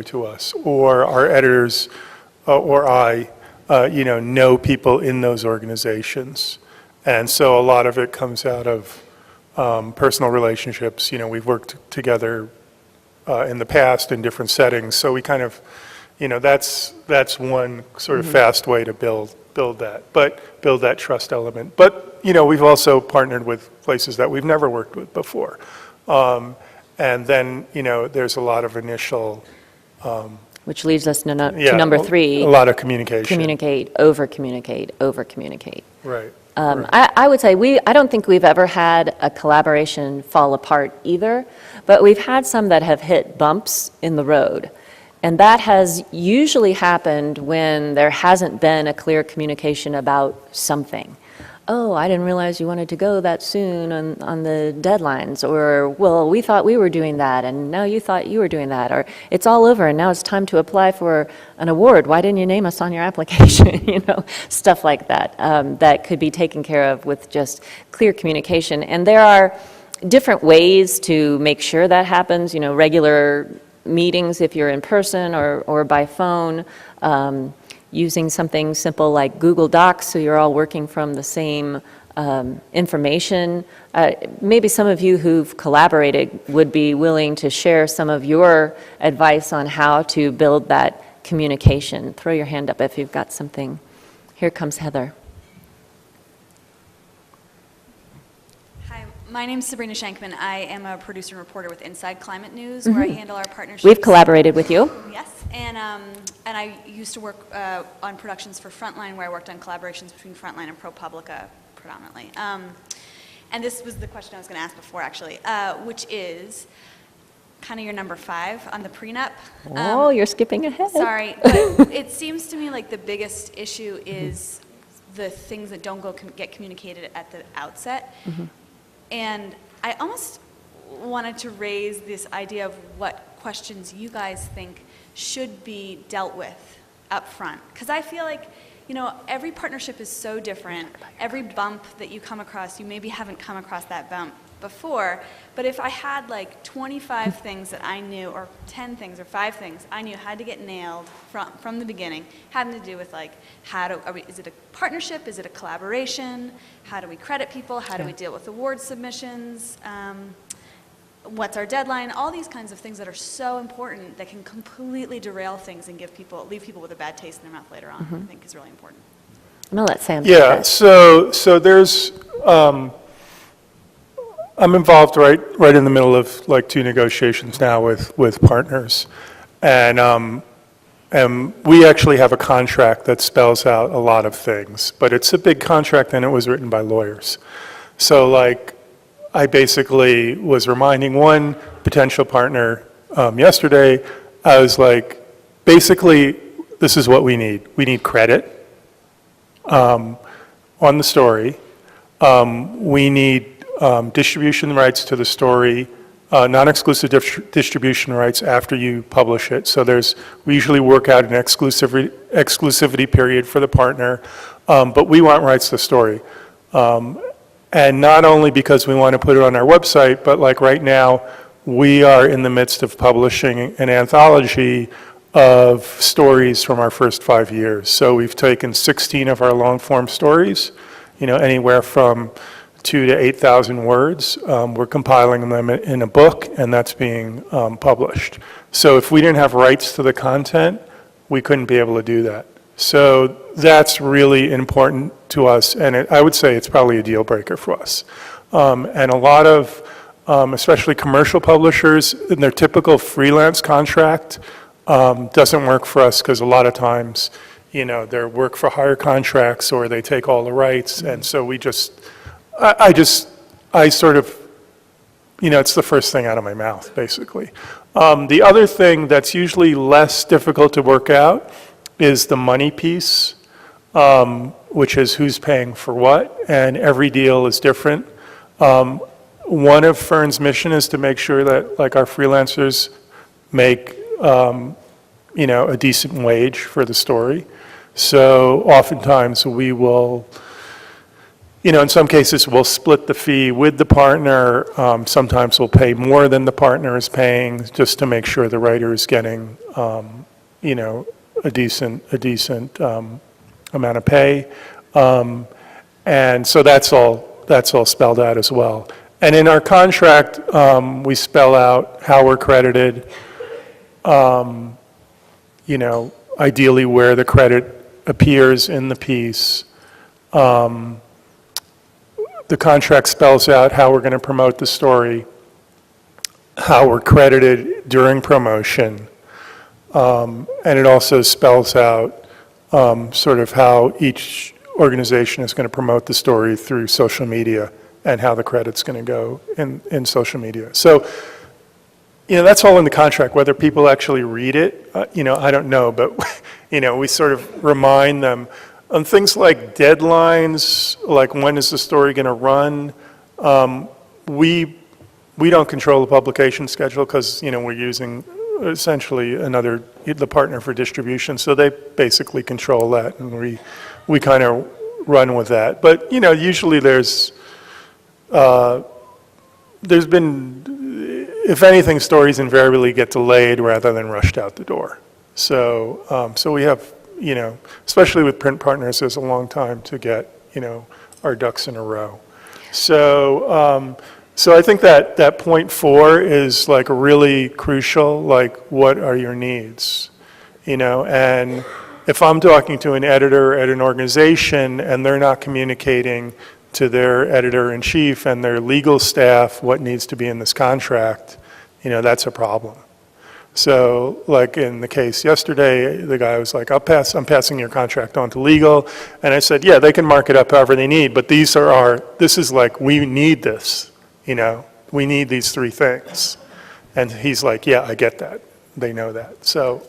familiar to us, or our editors or I, know people in those organizations. And so a lot of it comes out of personal relationships. We've worked together in the past in different settings, so we kind of, that's one sort of fast way to build that trust element. But we've also partnered with places that we've never worked with before, and then there's a lot of initial. Which leads us to number 3. A lot of communication. Communicate, over-communicate, over-communicate. Right. I would say I don't think we've ever had a collaboration fall apart either, but we've had some that have hit bumps in the road. And that has usually happened when there hasn't been a clear communication about something. Oh, I didn't realize you wanted to go that soon on the deadlines. Or, well, we thought we were doing that, and now you thought you were doing that. Or, it's all over, and now it's time to apply for an award. Why didn't you name us on your application? Stuff like that. That could be taken care of with just clear communication. And there are different ways to make sure that happens. Regular meetings if you're in person or by phone. Using something simple like Google Docs so you're all working from the same information. Maybe some of you who've collaborated would be willing to share some of your advice on how to build that communication. Throw your hand up if you've got something. Here comes Heather. Hi, my name is Sabrina Shankman. I am a producer and reporter with Inside Climate News, where I handle our partnerships. We've collaborated with you. Yes, and I used to work on productions for Frontline, where I worked on collaborations between Frontline and ProPublica predominantly. And this was the question I was going to ask before, actually, which is kind of your number 5 on the prenup. Oh, you're skipping ahead. Sorry, but it seems to me like the biggest issue is the things that don't get communicated at the outset. And I almost wanted to raise this idea of what questions you guys think should be dealt with up front. Because I feel like, every partnership is so different. Every bump that you come across, you maybe haven't come across that bump before. But if I had like 25 things that I knew, or 10 things, or 5 things I knew had to get nailed from the beginning, having to do with like, is it a partnership? Is it a collaboration? How do we credit people? How do we deal with award submissions? What's our deadline? All these kinds of things that are so important that can completely derail things and leave people with a bad taste in their mouth later on, I think is really important. I'm going to let Sam. Yeah, so there's, I'm involved right in the middle of like 2 negotiations now with partners. And we actually have a contract that spells out a lot of things, but it's a big contract and it was written by lawyers. So like, I basically was reminding one potential partner yesterday, I was like, basically, this is what we need. We need credit on the story. We need distribution rights to the story, non-exclusive distribution rights after you publish it. So we usually work out an exclusivity period for the partner, but we want rights to the story. And not only because we want to put it on our website, but like right now, we are in the midst of publishing an anthology of stories from our first 5 years. So we've taken 16 of our long-form stories, anywhere from 2,000 to 8,000 words. We're compiling them in a book, and that's being published. So if we didn't have rights to the content, we couldn't be able to do that. So that's really important to us, and I would say it's probably a deal breaker for us. And a lot of, especially commercial publishers, in their typical freelance contract doesn't work for us because a lot of times, they're work for hire contracts or they take all the rights, and so I sort of, it's the first thing out of my mouth, basically. The other thing that's usually less difficult to work out is the money piece, which is who's paying for what, and every deal is different. One of FERN's mission is to make sure that like our freelancers make a decent wage for the story. So oftentimes we will in some cases, we'll split the fee with the partner. Sometimes we'll pay more than the partner is paying, just to make sure the writer is getting, a decent amount of pay. And so that's all spelled out as well. And in our contract, we spell out how we're credited, ideally where the credit appears in the piece. The contract spells out how we're going to promote the story, how we're credited during promotion, and it also spells out sort of how each organization is going to promote the story through social media and how the credit's going to go in social media. So, that's all in the contract. Whether people actually read it, I don't know, but, we sort of remind them. On things like deadlines, like when is the story going to run, we don't control the publication schedule because, we're using essentially the partner for distribution, so they basically control that, and we kind of run with that. But, usually there's been, if anything, stories invariably get delayed rather than rushed out the door. So, so we have, especially with print partners, there's a long time to get, our ducks in a row. So, so I think that point 4 is like really crucial, like what are your needs, and if I'm talking to an editor at an organization and they're not communicating to their editor-in-chief and their legal staff what needs to be in this contract, that's a problem. So, like in the case yesterday, the guy was like, I'm passing your contract on to legal. And I said, yeah, they can mark it up however they need, but this is like, we need this, we need these 3 things. And he's like, yeah, I get that. They know that. So,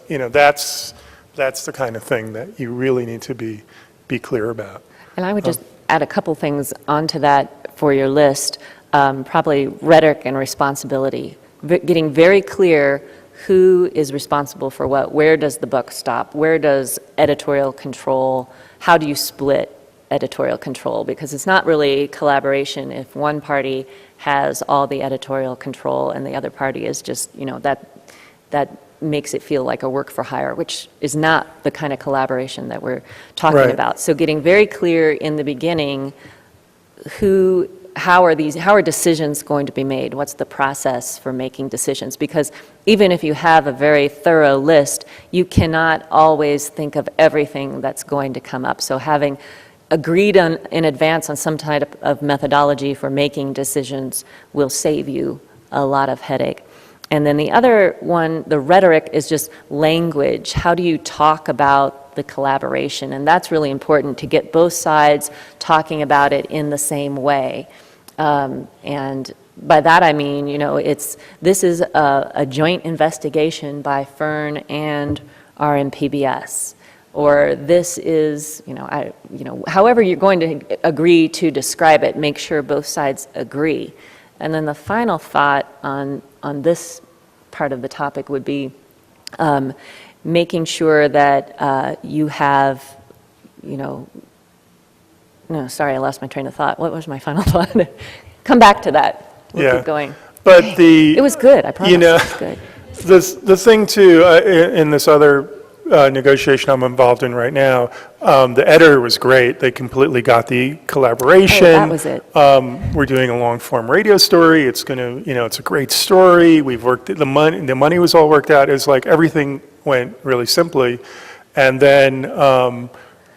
that's the kind of thing that you really need to be clear about. And I would just add a couple things onto that for your list, probably rhetoric and responsibility. Getting very clear who is responsible for what, where does the buck stop, where does editorial control, how do you split editorial control? Because it's not really collaboration if one party has all the editorial control and the other party is just, that makes it feel like a work for hire, which is not the kind of collaboration that we're talking about. So getting very clear in the beginning how are decisions going to be made? What's the process for making decisions? Because even if you have a very thorough list, you cannot always think of everything that's going to come up. So having agreed in advance on some type of methodology for making decisions will save you a lot of headache. And then the other one, the rhetoric, is just language. How do you talk about the collaboration? And that's really important to get both sides talking about it in the same way. And by that I mean, this is a joint investigation by FERN and RMPBS. Or this is, however you're going to agree to describe it, make sure both sides agree. And then the final thought on this part of the topic would be making sure that you have, no, sorry, I lost my train of thought. What was my final thought? Come back to that. We'll keep going. But it was good, I promise. It was good. The thing too, in this other negotiation I'm involved in right now, the editor was great. They completely got the collaboration. Oh, that was it. We're doing a long form radio story. It's going to, it's a great story. We've worked, the money was all worked out. It's like everything went really simply. And then,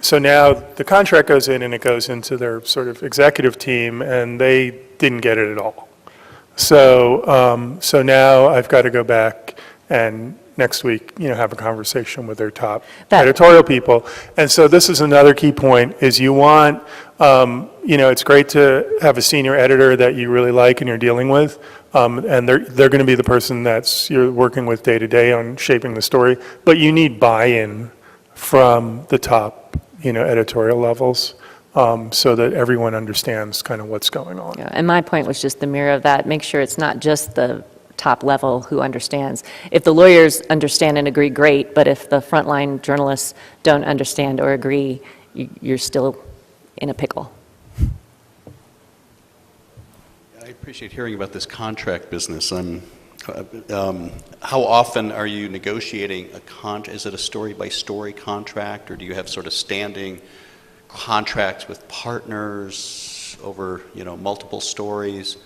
so now the contract goes in and it goes into their sort of executive team and they didn't get it at all. So, so now I've got to go back and next week, have a conversation with their top editorial people. And so this is another key point is you want, it's great to have a senior editor that you really like and you're dealing with. And they're going to be the person you're working with day to day on shaping the story, but you need buy-in from the top, editorial levels. So that everyone understands kind of what's going on. Yeah, and my point was just the mirror of that. Make sure it's not just the top level who understands. If the lawyers understand and agree, great, but if the frontline journalists don't understand or agree, you're still in a pickle. appreciate hearing about this contract business. How often are you negotiating a contract? Is it a story-by-story contract, or do you have sort of standing contracts with partners over, multiple stories?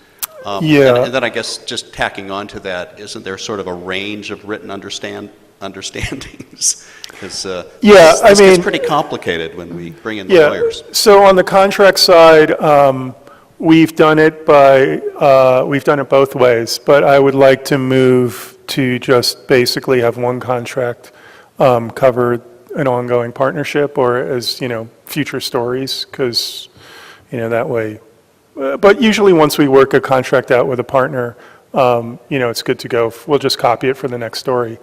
Yeah. And then I guess just tacking on to that, isn't there sort of a range of written understandings? Because this gets pretty complicated when we bring in the lawyers. So on the contract side, we've done it both ways, but I would like to move to just basically have one contract cover an ongoing partnership or as, future stories, because, that way. But usually once we work a contract out with a partner, it's good to go. We'll just copy it for the next story.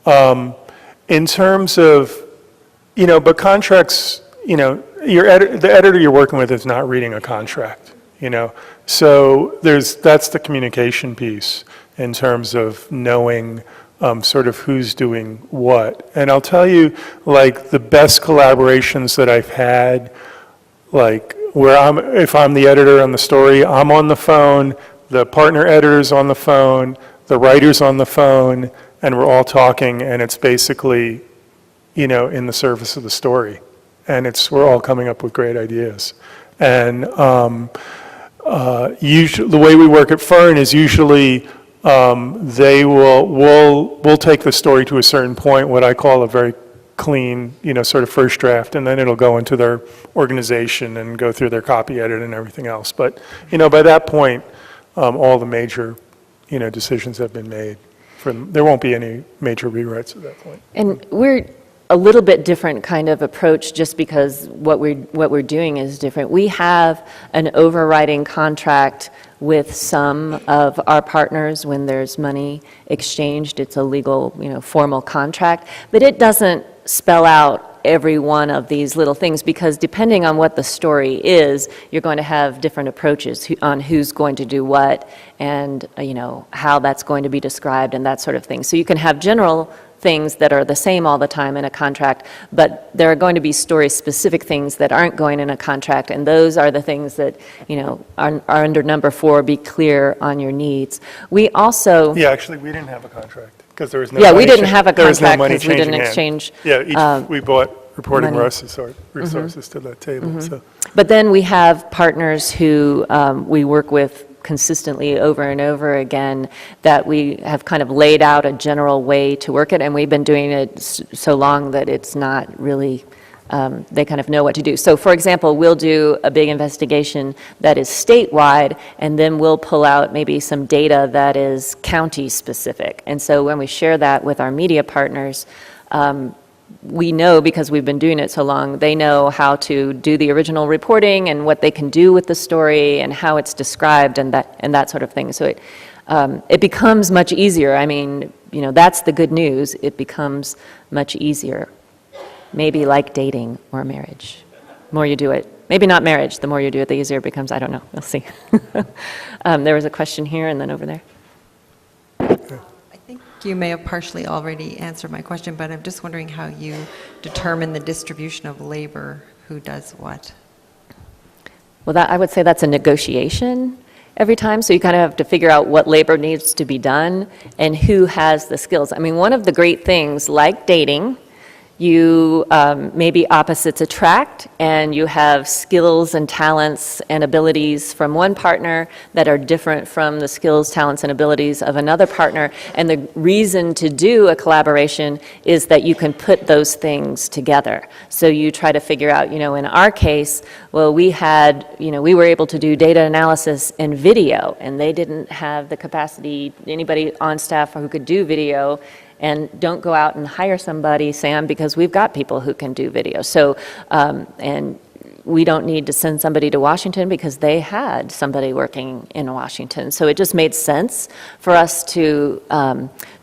In terms of, but contracts, the editor you're working with is not reading a contract, So that's the communication piece in terms of knowing sort of who's doing what. And I'll tell you, like, the best collaborations that I've had, like, if I'm the editor on the story, I'm on the phone, the partner editor's on the phone, the writer's on the phone, and we're all talking, and it's basically, in the service of the story. And we're all coming up with great ideas. And usually, the way we work at FERN is usually we'll take the story to a certain point, what I call a very clean, sort of first draft, and then it'll go into their organization and go through their copy edit and everything else. But, by that point, all the major, decisions have been made. There won't be any major rewrites at that point. And we're a little bit different kind of approach just because what we're doing is different. We have an overriding contract with some of our partners when there's money exchanged. It's a legal, formal contract, but it doesn't spell out every one of these little things, because depending on what the story is, you're going to have different approaches on who's going to do what and, how that's going to be described and that sort of thing. So you can have general things that are the same all the time in a contract, but there are going to be story-specific things that aren't going in a contract, and those are the things that, are under number 4, be clear on your needs. We also... Yeah, actually, we didn't have a contract, because there was no Yeah, money we didn't have a there was no contract money because we didn't changing exchange... we bought reporting money. resources to that table, so... But then we have partners who we work with consistently over and over again, that we have kind of laid out a general way to work it, and we've been doing it so long that it's not really, they kind of know what to do. So for example, we'll do a big investigation that is statewide, and then we'll pull out maybe some data that is county specific. And so when we share that with our media partners, we know, because we've been doing it so long, they know how to do the original reporting and what they can do with the story and how it's described and that sort of thing. So it becomes much easier. I mean, that's the good news. It becomes much easier. Maybe like dating or marriage. The more you do it, maybe not marriage, the more you do it, the easier it becomes. I don't know. We'll see. There was a question here and then over there. I think you may have partially already answered my question, but I'm just wondering how you determine the distribution of labor, who does what. Well, I would say that's a negotiation every time, so you kind of have to figure out what labor needs to be done and who has the skills. I mean, one of the great things, like dating, you maybe opposites attract, and you have skills and talents and abilities from one partner that are different from the skills, talents, and abilities of another partner. And the reason to do a collaboration is that you can put those things together. So you try to figure out, in our case, well, we were able to do data analysis and video, and they didn't have the capacity, anybody on staff who could do video. And don't go out and hire somebody, Sam, because we've got people who can do video. So, and we don't need to send somebody to Washington because they had somebody working in Washington. So it just made sense for us to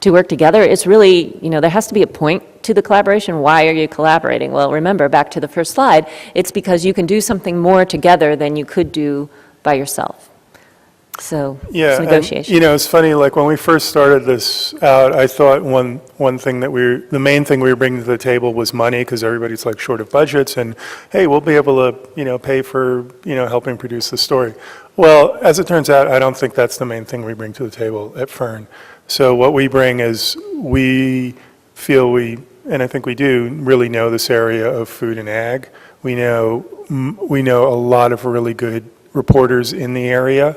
work together. It's really, there has to be a point to the collaboration. Why are you collaborating? Well, remember, back to the first slide, it's because you can do something more together than you could do by yourself. So Yeah, it's and, negotiation. you know, it's funny, like when we first started this out, I thought one thing that the main thing we were bringing to the table was money, because everybody's like short of budgets, and hey, we'll be able to, you know, pay for, you know, helping produce the story. Well, as it turns out, I don't think that's the main thing we bring to the table at FERN. So what we bring is we feel and I think we do, really know this area of food and ag. We know a lot of really good reporters in the area,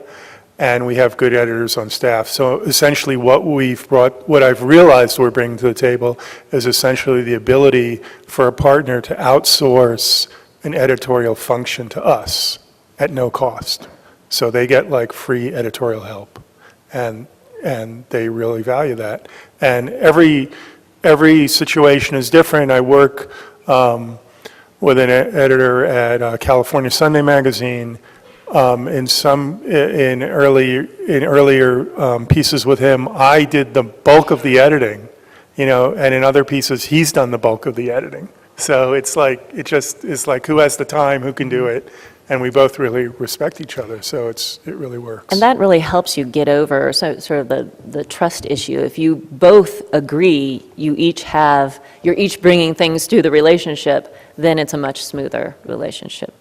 and we have good editors on staff. So essentially what I've realized we're bringing to the table is essentially the ability for a partner to outsource an editorial function to us at no cost. So they get like free editorial help, and they really value that. And every situation is different. I work with an editor at California Sunday Magazine. In earlier pieces with him, I did the bulk of the editing, you know, and in other pieces, he's done the bulk of the editing. So it's like, it's like who has the time, who can do it, and we both really respect each other, so it really works. And that really helps you get over sort of the trust issue. If you both agree, you're each bringing things to the relationship, then it's a much smoother relationship.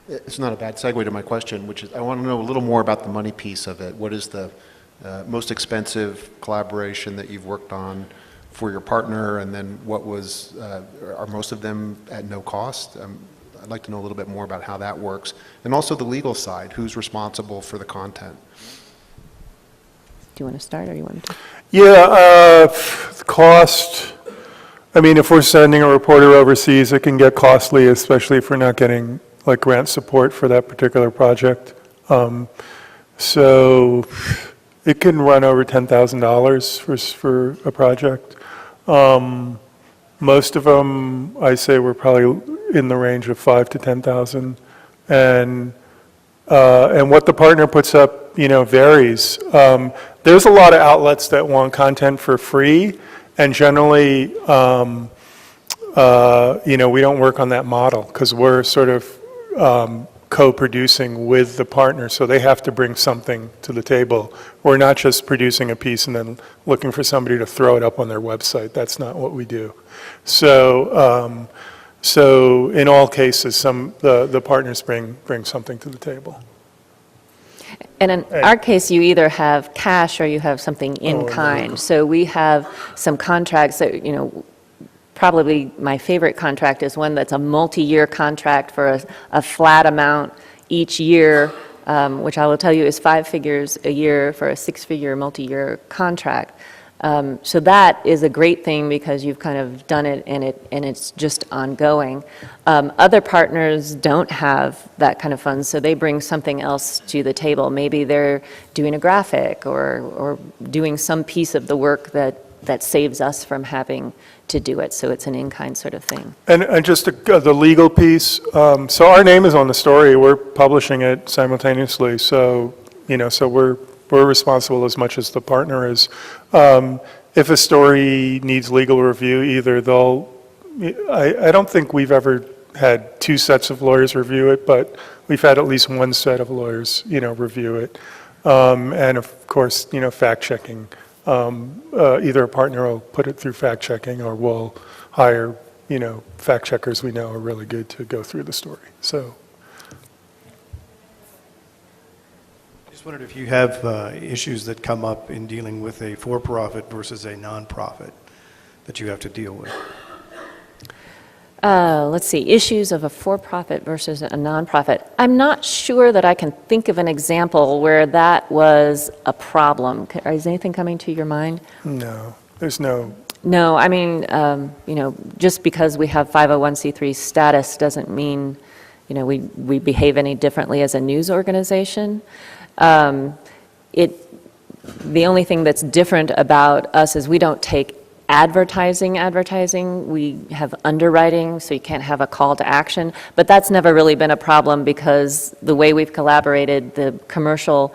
It's not a bad segue to my question, which is I want to know a little more about the money piece of it. What is the most expensive collaboration that you've worked on for your partner, and then are most of them at no cost? I'd like to know a little bit more about how that works. And also the legal side, who's responsible for the content? Do you want to start, or you want to? Yeah, cost, I mean, if we're sending a reporter overseas, it can get costly, especially if we're not getting like grant support for that particular project. So it can run over $10,000 for a project. Most of them, I say, were probably in the range of 5 to 10,000. And what the partner puts up, you know, varies. There's a lot of outlets that want content for free, and generally, you know, we don't work on that model because we're sort of co-producing with the partner, so they have to bring something to the table. We're not just producing a piece and then looking for somebody to throw it up on their website. That's not what we do. So, so in all cases, the partners bring something to the table. And in our case, you either have cash or you have something in kind. So we have some contracts that, you know, probably my favorite contract is one that's a multi-year contract for a flat amount each year, which I will tell you is 5 figures a year for a 6-figure multi-year contract. So that is a great thing because you've kind of done it and it's just ongoing. Other partners don't have that kind of funds, so they bring something else to the table. Maybe they're doing a graphic or doing some piece of the work that saves us from having to do it. So it's an in-kind sort of thing. And just the legal piece, so our name is on the story. We're publishing it simultaneously. So, you know, so we're responsible as much as the partner is. If a story needs legal review, either I don't think we've ever had 2 sets of lawyers review it, but we've had at least 1 set of lawyers, you know, review it. And of course, you know, fact checking. Either a partner will put it through fact checking, or we'll hire, you know, fact checkers we know are really good to go through the story. So. I just wondered if you have issues that come up in dealing with a for-profit versus a nonprofit that you have to deal with. Let's see, issues of a for-profit versus a nonprofit. I'm not sure that I can think of an example where that was a problem. Is anything coming to your mind? No, there's no. No, I mean, you know, just because we have 501c3 status doesn't mean, you know, we behave any differently as a news organization. The only thing that's different about us is we don't take advertising. We have underwriting, so you can't have a call to action. But that's never really been a problem because the way we've collaborated, the commercial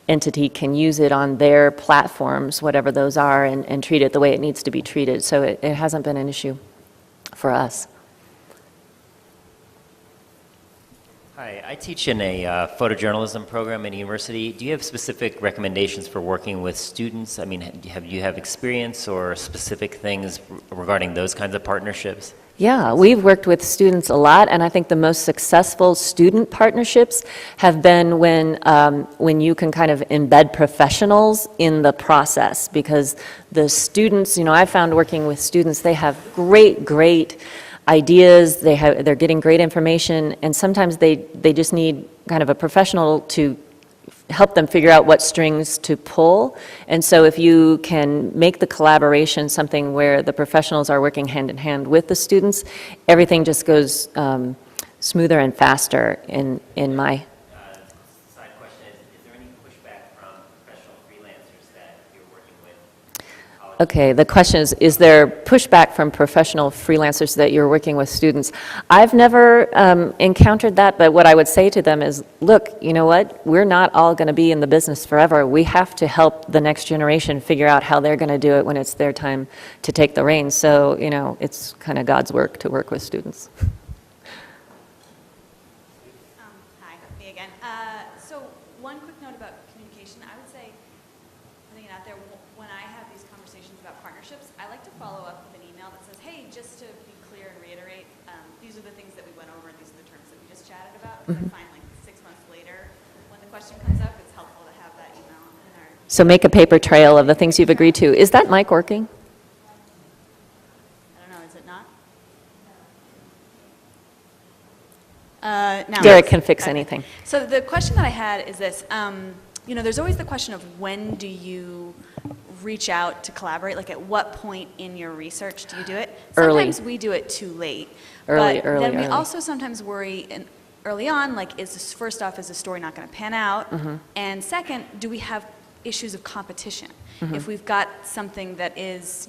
entity can use it on their platforms, whatever those are, and treat it the way it needs to be treated. So it hasn't been an issue for us. Hi, I teach in a photojournalism program at a university. Do you have specific recommendations for working with students? I mean, do you have experience or specific things regarding those kinds of partnerships? Yeah, we've worked with students a lot, and I think the most successful student partnerships have been when you can kind of embed professionals in the process, because the students, I found working with students, they have great ideas, they're getting great information, and sometimes they just need kind of a professional to help them figure out what strings to pull. And so if you can make the collaboration something where the professionals are working hand in hand with the students, everything just goes smoother and faster in my. Side question is there any pushback from professional freelancers that you're working with? Okay, the question is there pushback from professional freelancers that you're working with students? I've never encountered that, but what I would say to them is, look, you know what? We're not all going to be in the business forever. We have to help the next generation figure out how they're going to do it when it's their time to take the reins. So, it's kind of God's work to work with students. Hi, me again. So one quick note about communication. I would say, putting it out there, when I have these conversations about partnerships, I like to follow up with an email that says, hey, just to be clear and reiterate, these are the things that we went over, and these are the terms that we just chatted about. Because I find like 6 months later, when the question comes up, it's helpful to have that email in our... So make a paper trail of the things you've agreed to. Is that mic working? I don't know, is it not? Now Derek it's- can fix okay. anything. So the question that I had is this, there's always the question of when do you reach out to collaborate? Like at what point in your research do you do it? Early. Sometimes we do it too late. Early, but then we early. also sometimes worry early on, like first off, is the story not going to pan out? Mm-hmm. And second, do we have issues of competition? Mm-hmm. If we've got something that is,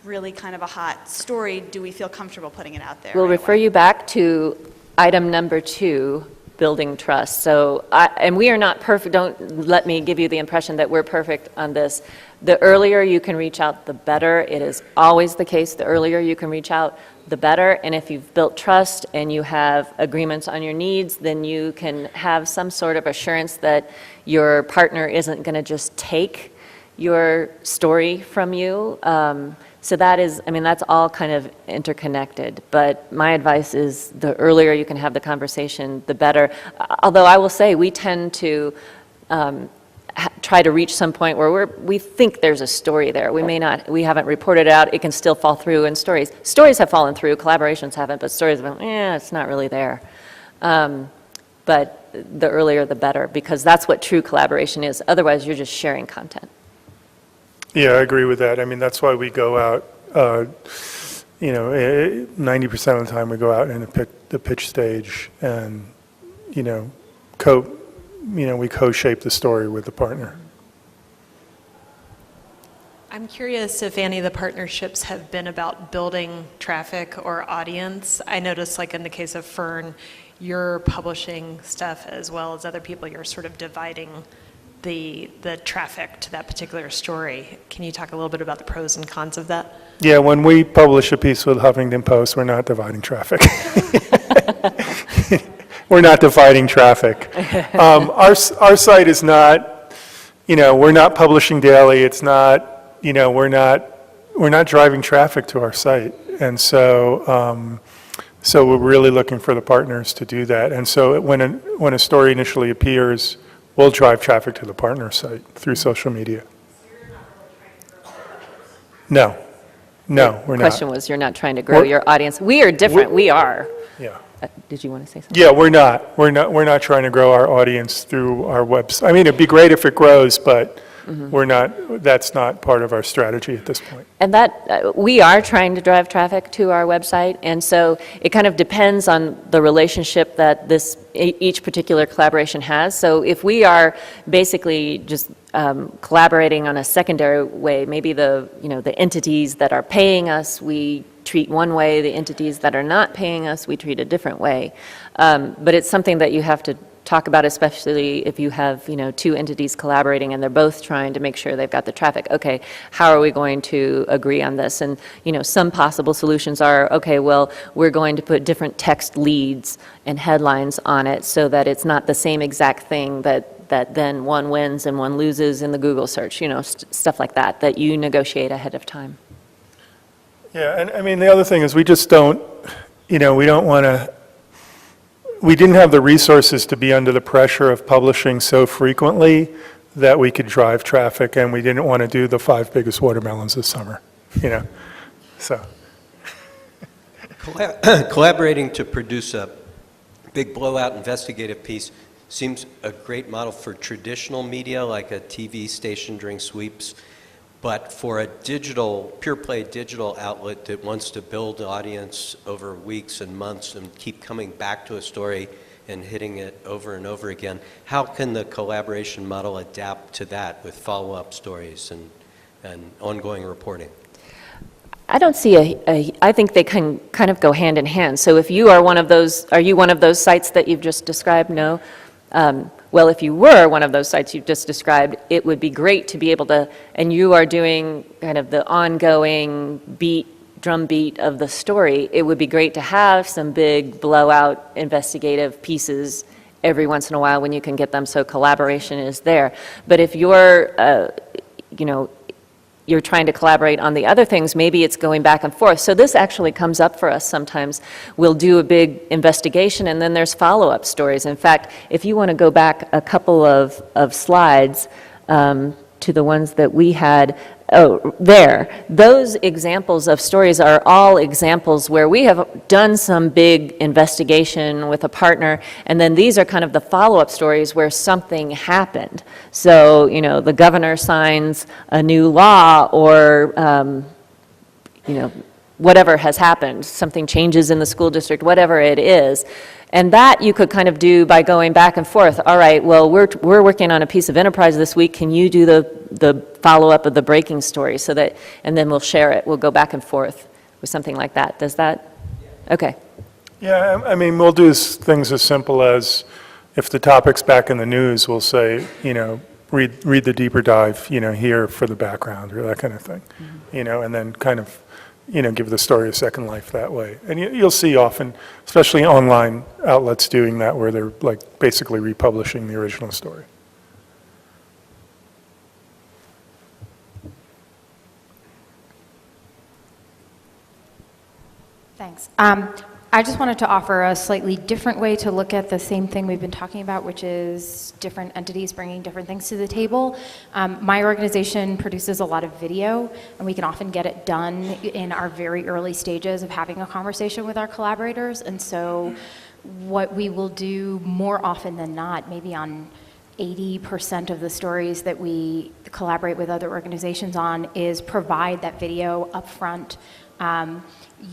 really kind of a hot story, do we feel comfortable putting it out there? We'll right refer away? you back to item number 2, building trust. So, and we are not perfect, don't let me give you the impression that we're perfect on this. The earlier you can reach out, the better. It is always the case, the earlier you can reach out, the better. And if you've built trust and you have agreements on your needs, then you can have some sort of assurance that your partner isn't going to just take your story from you. So that is, that's all kind of interconnected. But my advice is the earlier you can have the conversation, the better. Although I will say we tend to try to reach some point where we think there's a story there. We haven't reported it out. It can still fall through in stories. Stories have fallen through, collaborations haven't, but stories have been, it's not really there. But the earlier the better, because that's what true collaboration is. Otherwise, you're just sharing content. Yeah, I agree with that. That's why we go out, 90% of the time we go out in the pitch stage and, we co-shape the story with the partner. I'm curious if any of the partnerships have been about building traffic or audience. I noticed, like in the case of FERN, you're publishing stuff as well as other people. You're sort of dividing the traffic to that particular story. Can you talk a little bit about the pros and cons of that? Yeah, when we publish a piece with Huffington Post, we're not dividing traffic. We're not dividing traffic. Our site is not, we're not publishing daily. It's not, we're not driving traffic to our site. And so, so we're really looking for the partners to do that. And so when a story initially appears, we'll drive traffic to the partner site through social media. No, we're not. The question was, you're not trying to grow your audience. We are different. We are. Yeah. Did you want to say something? Yeah, we're not. We're not trying to grow our audience through our website. It'd be great if it grows, but we're not. That's not part of our strategy at this point. And that we are trying to drive traffic to our website, and so it kind of depends on the relationship that each particular collaboration has. So if we are basically just collaborating on a secondary way, maybe the entities that are paying us, we treat one way, the entities that are not paying us, we treat a different way. But it's something that you have to talk about, especially if you have, two entities collaborating and they're both trying to make sure they've got the traffic. Okay, how are we going to agree on this? And, some possible solutions are, okay, well, we're going to put different text leads and headlines on it so that it's not the same exact thing that then one wins and one loses in the Google search, stuff like that you negotiate ahead of time. Yeah, and I mean, the other thing is we just don't, we don't want to, we didn't have the resources to be under the pressure of publishing so frequently that we could drive traffic, and we didn't want to do the 5 biggest watermelons this summer, so. Collaborating to produce a big blowout investigative piece seems a great model for traditional media like a TV station during sweeps, but for a pure play digital outlet that wants to build an audience over weeks and months and keep coming back to a story and hitting it over and over again, how can the collaboration model adapt to that with follow-up stories and ongoing reporting? I don't see I think they can kind of go hand in hand. So if you are one of those, are you one of those sites that you've just described? No. Well, if you were one of those sites you've just described, it would be great to be able to, and you are doing kind of the ongoing drum beat of the story, it would be great to have some big blowout investigative pieces every once in a while when you can get them, so collaboration is there. But if you're, you're trying to collaborate on the other things, maybe it's going back and forth. So this actually comes up for us sometimes. We'll do a big investigation and then there's follow-up stories. In fact, if you want to go back a couple of slides to the ones that we had, those examples of stories are all examples where we have done some big investigation with a partner, and then these are kind of the follow-up stories where something happened. So, the governor signs a new law, or, whatever has happened, something changes in the school district, whatever it is. And that you could kind of do by going back and forth. All right, well, we're working on a piece of enterprise this week. Can you do the follow-up of the breaking story so that, and then we'll share it. We'll go back and forth with something like that. Does that? Okay. Yeah, I mean, we'll do things as simple as if the topic's back in the news, we'll say, read the deeper dive, here for the background or that kind of thing, and then kind of, give the story a second life that way. And you'll see often, especially online outlets doing that, where they're like basically republishing the original story. Thanks. I just wanted to offer a slightly different way to look at the same thing we've been talking about, which is different entities bringing different things to the table. My organization produces a lot of video, and we can often get it done in our very early stages of having a conversation with our collaborators. And so what we will do more often than not, maybe on 80% of the stories that we collaborate with other organizations on, is provide that video up front.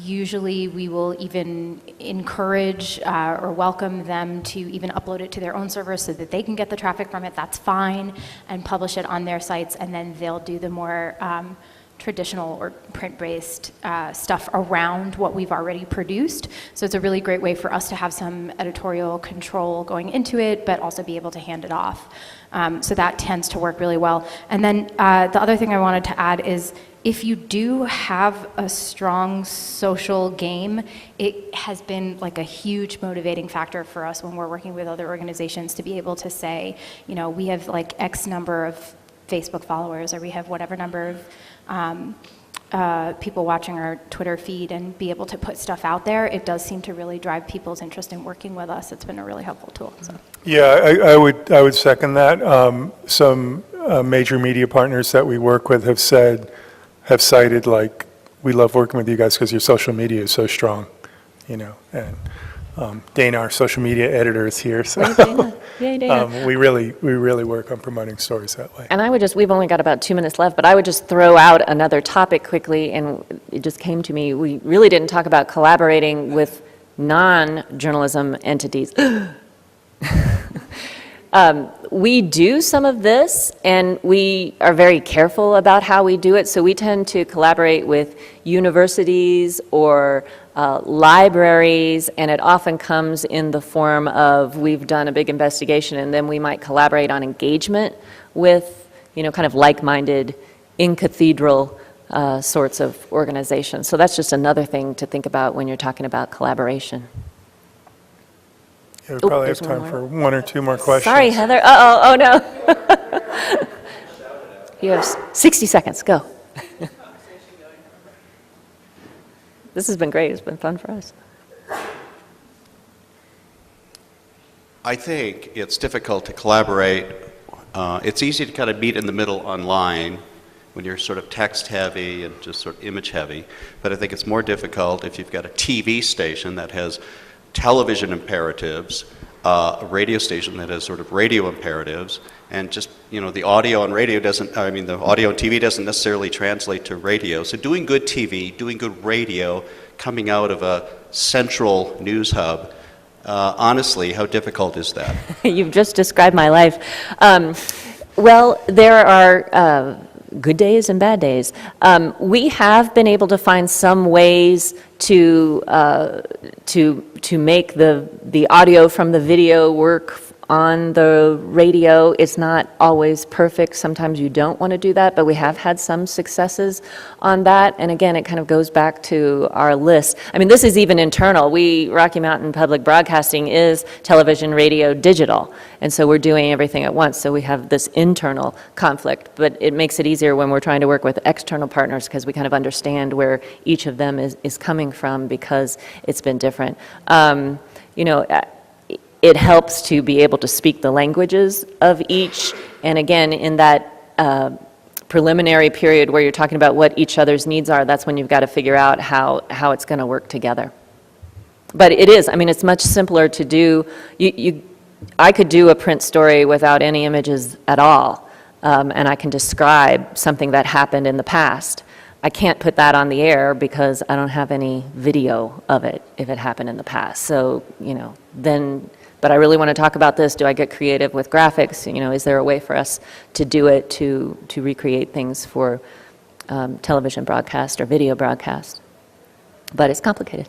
Usually we will even encourage or welcome them to even upload it to their own server so that they can get the traffic from it. That's fine, and publish it on their sites, and then they'll do the more traditional or print-based stuff around what we've already produced. So it's a really great way for us to have some editorial control going into it, but also be able to hand it off. So that tends to work really well. And then the other thing I wanted to add is, if you do have a strong social game, it has been like a huge motivating factor for us when we're working with other organizations to be able to say, we have like X number of Facebook followers, or we have whatever number of people watching our Twitter feed, and be able to put stuff out there. It does seem to really drive people's interest in working with us. It's been a really helpful tool. So. Yeah, I would second that. Some major media partners that we work with have cited, like, we love working with you guys because your social media is so strong, and Dana, our social media editor, is here, so Dana. Yay, Dana. we really work on promoting stories that way. And I would we've only got about 2 minutes left, but I would just throw out another topic quickly, and it just came to me. We really didn't talk about collaborating with non-journalism entities. We do some of this, and we are very careful about how we do it, so we tend to collaborate with universities or libraries, and it often comes in the form of, we've done a big investigation, and then we might collaborate on engagement with, kind of like-minded in-cathedral sorts of organizations. So that's just another thing to think about when you're talking about collaboration. Yeah, we probably have there's one time more. for one or two more questions. Sorry, Heather. Uh-oh, oh no. You have 60 seconds, go. This has been great, it's been fun for us. I think it's difficult to collaborate. It's easy to kind of meet in the middle online when you're sort of text heavy and just sort of image heavy, but I think it's more difficult if you've got a TV station that has television imperatives, a radio station that has sort of radio imperatives, and just, the audio on radio the audio on TV doesn't necessarily translate to radio. So doing good TV, doing good radio, coming out of a central news hub, honestly, how difficult is that? You've just described my life. Well, there are good days and bad days. We have been able to find some ways to make the audio from the video work on the radio. It's not always perfect. Sometimes you don't want to do that, but we have had some successes on that. And again, it kind of goes back to our list. This is even internal. Rocky Mountain Public Broadcasting is television, radio, digital. And so we're doing everything at once. So we have this internal conflict, but it makes it easier when we're trying to work with external partners because we kind of understand where each of them is coming from because it's been different. It helps to be able to speak the languages of each. And again, in that preliminary period where you're talking about what each other's needs are, that's when you've got to figure out how it's going to work together. But it is, it's much simpler to do. I could do a print story without any images at all, and I can describe something that happened in the past. I can't put that on the air because I don't have any video of it if it happened in the past. So, but I really want to talk about this. Do I get creative with graphics? Is there a way for us to do it, to recreate things for television broadcast or video broadcast? But it's complicated.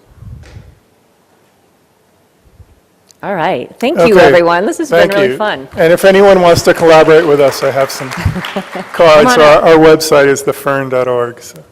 All right. Thank you, Okay. everyone. This has been Thank really you. fun. And if anyone wants to collaborate with us, I have some cards. on up. Our website is thefern.org. So.